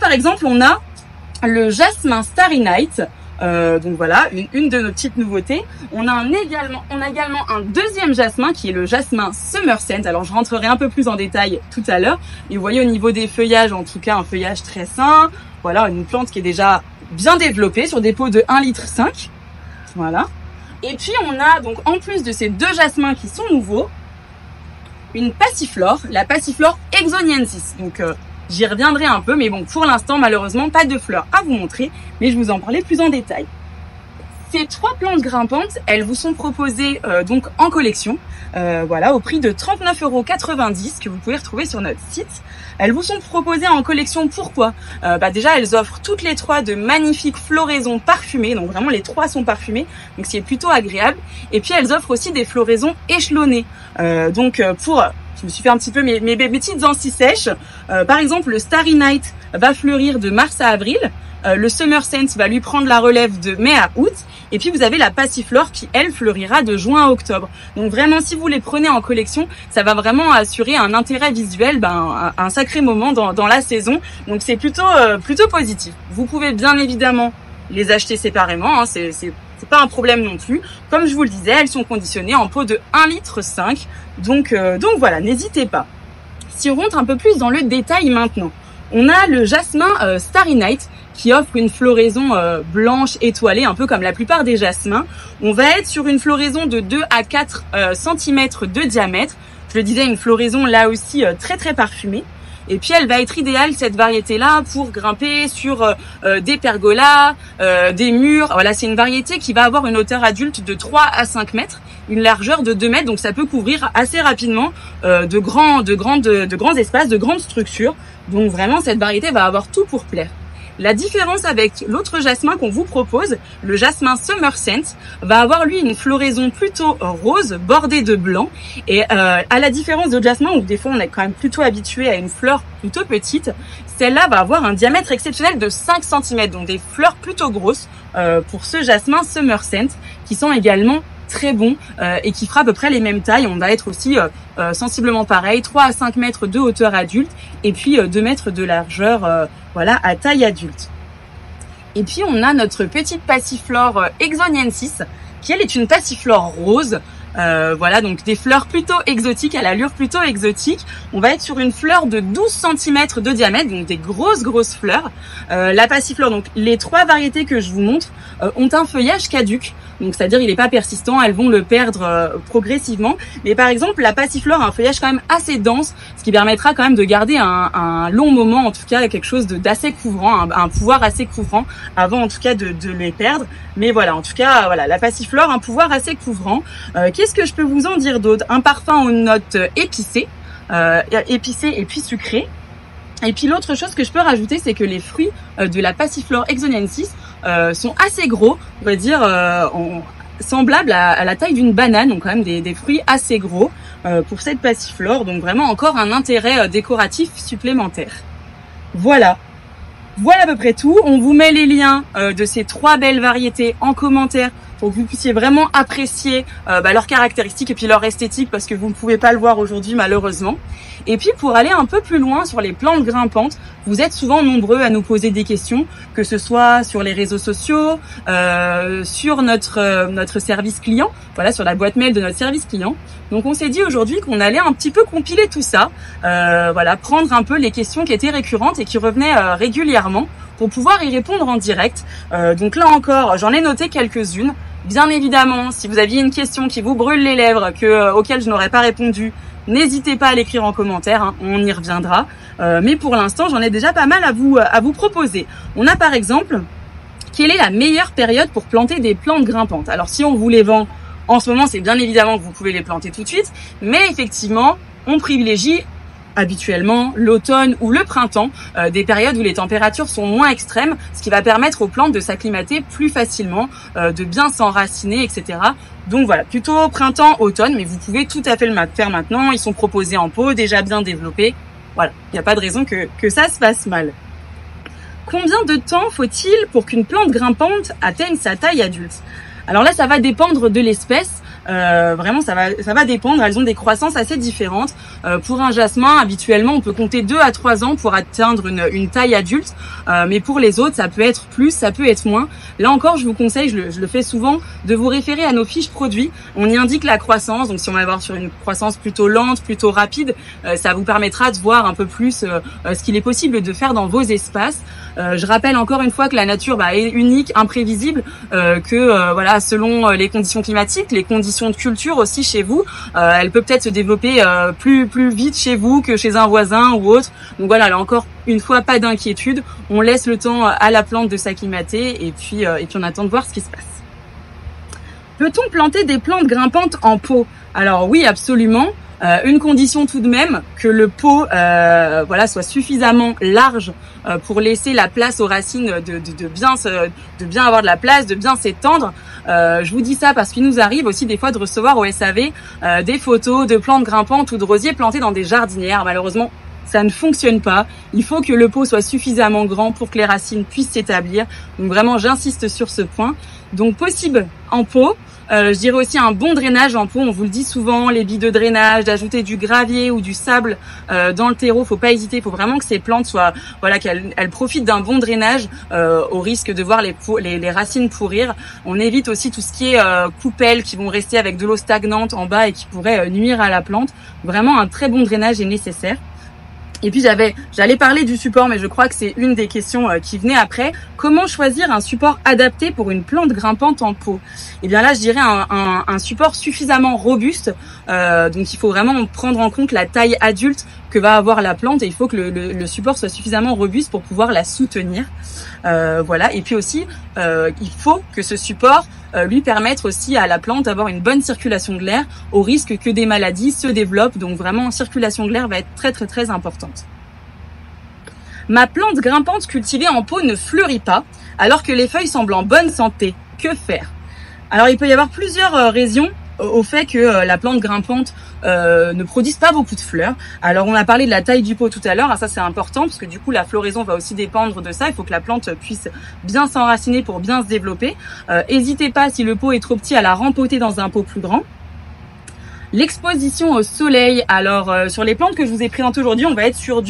par exemple, on a le jasmin Starry Night. Donc voilà, une de nos petites nouveautés. On a également un deuxième jasmin qui est le jasmin Summer Scent. Alors je rentrerai un peu plus en détail tout à l'heure. Et vous voyez au niveau des feuillages, en tout cas un feuillage très sain. Voilà, une plante qui est déjà bien développée sur des pots de 1,5 litre. Voilà. Et puis on a donc en plus de ces deux jasmins qui sont nouveaux, une passiflore, la passiflore exoniensis. Donc j'y reviendrai un peu, mais bon, pour l'instant, malheureusement, pas de fleurs à vous montrer, mais je vous en parlais plus en détail. Ces trois plantes grimpantes, elles vous sont proposées donc en collection, voilà, au prix de 39,90 € que vous pouvez retrouver sur notre site. Elles vous sont proposées en collection, pourquoi? Déjà, elles offrent toutes les trois de magnifiques floraisons parfumées, donc vraiment les trois sont parfumées, donc c'est plutôt agréable. Et puis elles offrent aussi des floraisons échelonnées, je me suis fait un petit peu mes petites anti-sèches. Par exemple, le Starry Night va fleurir de mars à avril. Le Summer Scent va lui prendre la relève de mai à août. Et puis, vous avez la passiflore qui, elle, fleurira de juin à octobre. Donc, vraiment, si vous les prenez en collection, ça va vraiment assurer un intérêt visuel, un sacré moment dans la saison. Donc, c'est plutôt positif. Vous pouvez bien évidemment les acheter séparément. Hein, c'est pas un problème non plus. Comme je vous le disais, elles sont conditionnées en pot de 1,5 litre. Donc voilà, n'hésitez pas. Si on rentre un peu plus dans le détail maintenant, on a le jasmin Starry Night qui offre une floraison blanche étoilée, un peu comme la plupart des jasmins. On va être sur une floraison de 2 à 4 cm de diamètre. Je le disais, une floraison là aussi très parfumée. Et puis elle va être idéale, cette variété-là, pour grimper sur des pergolas, des murs. Voilà, c'est une variété qui va avoir une hauteur adulte de 3 à 5 mètres, une largeur de 2 mètres, donc ça peut couvrir assez rapidement de grands espaces, de grandes structures. Donc vraiment, cette variété va avoir tout pour plaire. La différence avec l'autre jasmin qu'on vous propose, le jasmin Summer Scent, va avoir lui une floraison plutôt rose, bordée de blanc. Et à la différence d'autres jasmins, où des fois on est quand même plutôt habitué à une fleur plutôt petite, celle-là va avoir un diamètre exceptionnel de 5 cm, donc des fleurs plutôt grosses pour ce jasmin Summer Scent, qui sont également très bons et qui fera à peu près les mêmes tailles. On va être aussi sensiblement pareil, 3 à 5 mètres de hauteur adulte et puis 2 mètres de largeur voilà, à taille adulte. Et puis on a notre petite passiflore exoniensis qui elle est une passiflore rose. Voilà, donc des fleurs plutôt exotiques, à l'allure plutôt exotique. On va être sur une fleur de 12 cm de diamètre, donc des grosses fleurs. La passiflore, donc les trois variétés que je vous montre, ont un feuillage caduc. Donc c'est-à-dire il n'est pas persistant, elles vont le perdre progressivement. Mais par exemple, la passiflore a un feuillage quand même assez dense, ce qui permettra quand même de garder un long moment, en tout cas quelque chose d'assez couvrant, un pouvoir assez couvrant, avant en tout cas de les perdre. Mais voilà, en tout cas, voilà, la passiflore, un pouvoir assez couvrant. Qu'est-ce que je peux vous en dire d'autre? Un parfum aux notes épicées et puis sucrées. Et puis l'autre chose que je peux rajouter, c'est que les fruits de la passiflore exoniensis sont assez gros, on va dire semblables à la taille d'une banane, donc quand même des fruits assez gros pour cette passiflore. Donc vraiment encore un intérêt décoratif supplémentaire. Voilà à peu près tout. On vous met les liens de ces trois belles variétés en commentaire pour que vous puissiez vraiment apprécier leurs caractéristiques et puis leur esthétique, parce que vous ne pouvez pas le voir aujourd'hui malheureusement. Et puis pour aller un peu plus loin sur les plantes grimpantes, vous êtes souvent nombreux à nous poser des questions, que ce soit sur les réseaux sociaux, sur notre service client, voilà, sur la boîte mail de notre service client. Donc on s'est dit aujourd'hui qu'on allait un petit peu compiler tout ça, voilà, prendre un peu les questions qui étaient récurrentes et qui revenaient régulièrement pour pouvoir y répondre en direct. Donc là encore, j'en ai noté quelques-unes. Bien évidemment, si vous aviez une question qui vous brûle les lèvres, auquel je n'aurais pas répondu, n'hésitez pas à l'écrire en commentaire, hein, on y reviendra. Mais pour l'instant, j'en ai déjà pas mal à vous proposer. On a par exemple, quelle est la meilleure période pour planter des plantes grimpantes? Alors si on vous les vend en ce moment, c'est bien évidemment que vous pouvez les planter tout de suite, mais effectivement, on privilégie habituellement l'automne ou le printemps, des périodes où les températures sont moins extrêmes, ce qui va permettre aux plantes de s'acclimater plus facilement, de bien s'enraciner, etc. Donc voilà, plutôt printemps, automne, mais vous pouvez tout à fait le faire maintenant. Ils sont proposés en pot, déjà bien développés. Voilà, il n'y a pas de raison que ça se passe mal. Combien de temps faut-il pour qu'une plante grimpante atteigne sa taille adulte? Alors là, ça va dépendre de l'espèce. Vraiment, ça va dépendre. Elles ont des croissances assez différentes. Pour un jasmin, habituellement, on peut compter 2 à 3 ans pour atteindre une taille adulte. Mais pour les autres, ça peut être plus, ça peut être moins. Là encore, je vous conseille, je le fais souvent, de vous référer à nos fiches produits. On y indique la croissance. Donc, si on va avoir sur une croissance plutôt lente, plutôt rapide, ça vous permettra de voir un peu plus ce qu'il est possible de faire dans vos espaces. Je rappelle encore une fois que la nature est unique, imprévisible, que voilà, selon les conditions climatiques, les conditions de culture aussi chez vous, elle peut peut-être se développer plus vite chez vous que chez un voisin ou autre. Donc voilà, là encore une fois, pas d'inquiétude, on laisse le temps à la plante de s'acclimater et puis on attend de voir ce qui se passe. Peut-on planter des plantes grimpantes en pot? Alors oui, absolument. Une condition tout de même, que le pot voilà, soit suffisamment large pour laisser la place aux racines de bien avoir de la place, de bien s'étendre. Je vous dis ça parce qu'il nous arrive aussi des fois de recevoir au SAV des photos de plantes grimpantes ou de rosiers plantés dans des jardinières. Malheureusement, ça ne fonctionne pas. Il faut que le pot soit suffisamment grand pour que les racines puissent s'établir. Donc vraiment, j'insiste sur ce point. Donc possible en pot. Je dirais aussi un bon drainage en pot. On vous le dit souvent, les billes de drainage, d'ajouter du gravier ou du sable dans le terreau. Faut pas hésiter. Faut vraiment que ces plantes soient, voilà, qu'elles profitent d'un bon drainage au risque de voir les racines pourrir. On évite aussi tout ce qui est coupelles qui vont rester avec de l'eau stagnante en bas et qui pourraient nuire à la plante. Vraiment, un très bon drainage est nécessaire. Et puis j'allais parler du support, mais je crois que c'est une des questions qui venait après. Comment choisir un support adapté pour une plante grimpante en pot? Et bien là, je dirais un support suffisamment robuste. Donc il faut vraiment prendre en compte la taille adulte que va avoir la plante et il faut que le support soit suffisamment robuste pour pouvoir la soutenir. Voilà. Et puis aussi, il faut que ce support lui permette aussi à la plante d'avoir une bonne circulation de l'air au risque que des maladies se développent. Donc vraiment, circulation de l'air va être très très très importante. Ma plante grimpante cultivée en pot ne fleurit pas alors que les feuilles semblent en bonne santé. Que faire? Alors il peut y avoir plusieurs raisons au fait que la plante grimpante ne produise pas beaucoup de fleurs. Alors on a parlé de la taille du pot tout à l'heure, ça c'est important parce que du coup la floraison va aussi dépendre de ça. Il faut que la plante puisse bien s'enraciner pour bien se développer. N'hésitez pas, si le pot est trop petit, à la rempoter dans un pot plus grand. L'exposition au soleil. Alors sur les plantes que je vous ai présentées aujourd'hui, on va être sur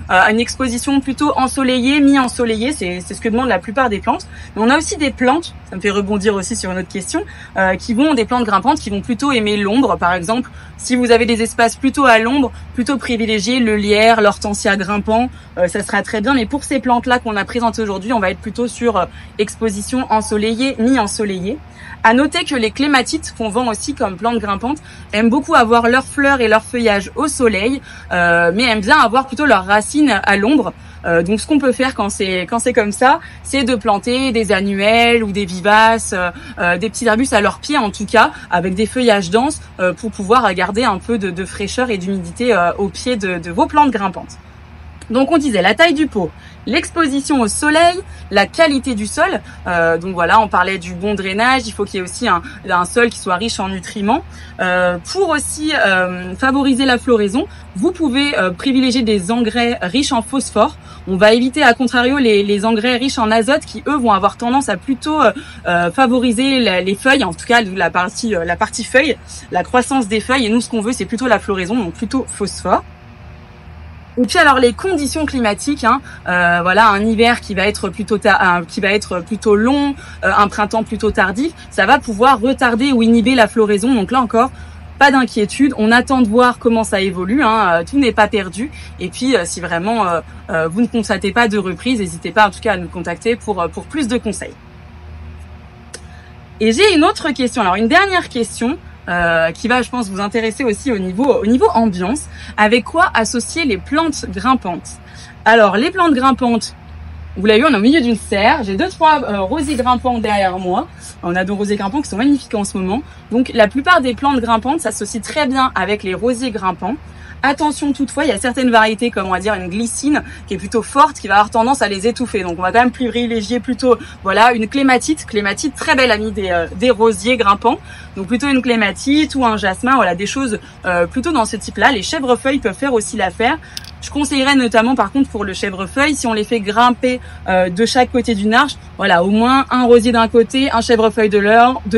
une exposition plutôt ensoleillée, mi-ensoleillée, c'est ce que demandent la plupart des plantes. Mais on a aussi des plantes, ça me fait rebondir aussi sur une autre question, des plantes grimpantes qui vont plutôt aimer l'ombre. Par exemple, si vous avez des espaces plutôt à l'ombre, plutôt privilégier le lierre, l'hortensia grimpant, ça sera très bien. Mais pour ces plantes-là qu'on a présentées aujourd'hui, on va être plutôt sur exposition ensoleillée, mi-ensoleillée. À noter que les clématites qu'on vend aussi comme plantes grimpantes aiment beaucoup avoir leurs fleurs et leurs feuillages au soleil, mais aiment bien avoir plutôt leurs racines à l'ombre. Donc ce qu'on peut faire quand c'est comme ça, c'est de planter des annuelles ou des vivaces, des petits arbustes à leurs pieds en tout cas, avec des feuillages denses pour pouvoir garder un peu de fraîcheur et d'humidité au pied de vos plantes grimpantes. Donc on disait la taille du pot, l'exposition au soleil, la qualité du sol. Donc voilà, on parlait du bon drainage. Il faut qu'il y ait aussi un sol qui soit riche en nutriments. Pour aussi favoriser la floraison, vous pouvez privilégier des engrais riches en phosphore. On va éviter à contrario les engrais riches en azote qui eux vont avoir tendance à plutôt favoriser les feuilles, en tout cas la partie feuille, la croissance des feuilles. Et nous, ce qu'on veut, c'est plutôt la floraison, donc plutôt phosphore. Et puis alors les conditions climatiques, voilà, un hiver qui va être plutôt long, un printemps plutôt tardif, ça va pouvoir retarder ou inhiber la floraison. Donc là encore, pas d'inquiétude, on attend de voir comment ça évolue, tout n'est pas perdu. Et puis si vraiment vous ne constatez pas de reprise, n'hésitez pas en tout cas à nous contacter pour plus de conseils. Et j'ai une autre question, alors une dernière question. Qui va, je pense, vous intéresser aussi au niveau ambiance. Avec quoi associer les plantes grimpantes? Alors, les plantes grimpantes, vous l'avez vu, on est au milieu d'une serre. J'ai 2-3 rosiers grimpants derrière moi. On a 2 rosiers grimpants qui sont magnifiques en ce moment. Donc, la plupart des plantes grimpantes s'associent très bien avec les rosiers grimpants. Attention toutefois, il y a certaines variétés comme on va dire une glycine qui est plutôt forte, qui va avoir tendance à les étouffer. Donc on va quand même privilégier plutôt voilà une clématite très belle amie des rosiers grimpants. Donc plutôt une clématite ou un jasmin, voilà des choses plutôt dans ce type-là. Les chèvrefeuilles peuvent faire aussi l'affaire. Je conseillerais notamment par contre pour le chèvrefeuille, si on les fait grimper de chaque côté d'une arche, voilà au moins un rosier d'un côté, un chèvrefeuille de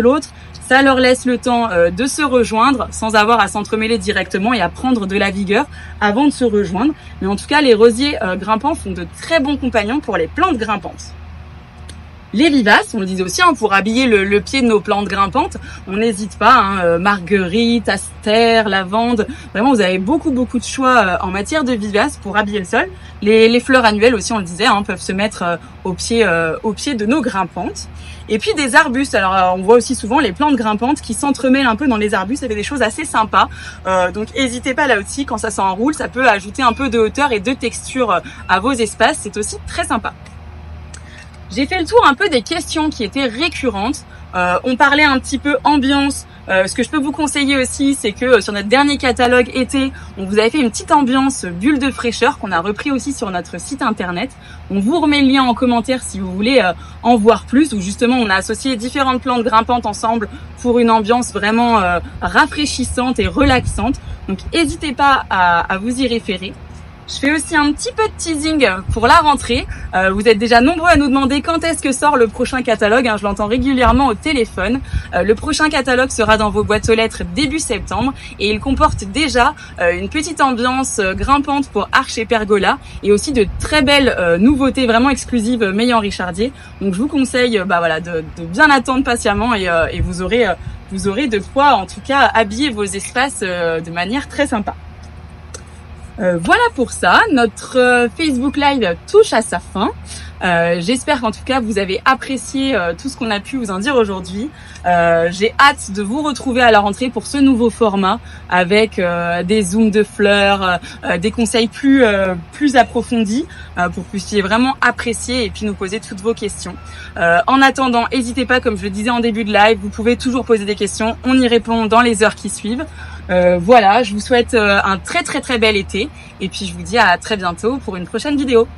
l'autre. Ça leur laisse le temps de se rejoindre sans avoir à s'entremêler directement et à prendre de la vigueur avant de se rejoindre. Mais en tout cas, les rosiers grimpants font de très bons compagnons pour les plantes grimpantes. Les vivaces, on le disait aussi, pour habiller le pied de nos plantes grimpantes, on n'hésite pas, marguerite, astère, lavande. Vraiment, vous avez beaucoup de choix en matière de vivaces pour habiller le sol. Les fleurs annuelles aussi, on le disait, peuvent se mettre au pied de nos grimpantes. Et puis des arbustes. Alors, on voit aussi souvent les plantes grimpantes qui s'entremêlent un peu dans les arbustes. Ça fait des choses assez sympas. Donc, n'hésitez pas là aussi, quand ça s'enroule, ça peut ajouter un peu de hauteur et de texture à vos espaces. C'est aussi très sympa. J'ai fait le tour un peu des questions qui étaient récurrentes. On parlait un petit peu ambiance. Ce que je peux vous conseiller aussi, c'est que sur notre dernier catalogue été, on vous avait fait une petite ambiance bulle de fraîcheur qu'on a repris aussi sur notre site internet. On vous remet le lien en commentaire si vous voulez en voir plus, où justement on a associé différentes plantes grimpantes ensemble pour une ambiance vraiment rafraîchissante et relaxante. Donc n'hésitez pas à vous y référer. Je fais aussi un petit peu de teasing pour la rentrée. Vous êtes déjà nombreux à nous demander quand est-ce que sort le prochain catalogue. Je l'entends régulièrement au téléphone. Le prochain catalogue sera dans vos boîtes aux lettres début septembre et il comporte déjà une petite ambiance grimpante pour arches et pergola et aussi de très belles nouveautés vraiment exclusives Meillant Richardier. Donc je vous conseille de bien attendre patiemment et vous aurez de quoi en tout cas habiller vos espaces de manière très sympa. Voilà pour ça, notre Facebook Live touche à sa fin. J'espère qu'en tout cas vous avez apprécié tout ce qu'on a pu vous en dire aujourd'hui. J'ai hâte de vous retrouver à la rentrée pour ce nouveau format avec des zooms de fleurs, des conseils plus approfondis pour que vous puissiez vraiment apprécier et puis nous poser toutes vos questions. En attendant, n'hésitez pas, comme je le disais en début de live, vous pouvez toujours poser des questions, on y répond dans les heures qui suivent. Voilà, je vous souhaite un très bel été et puis je vous dis à très bientôt pour une prochaine vidéo.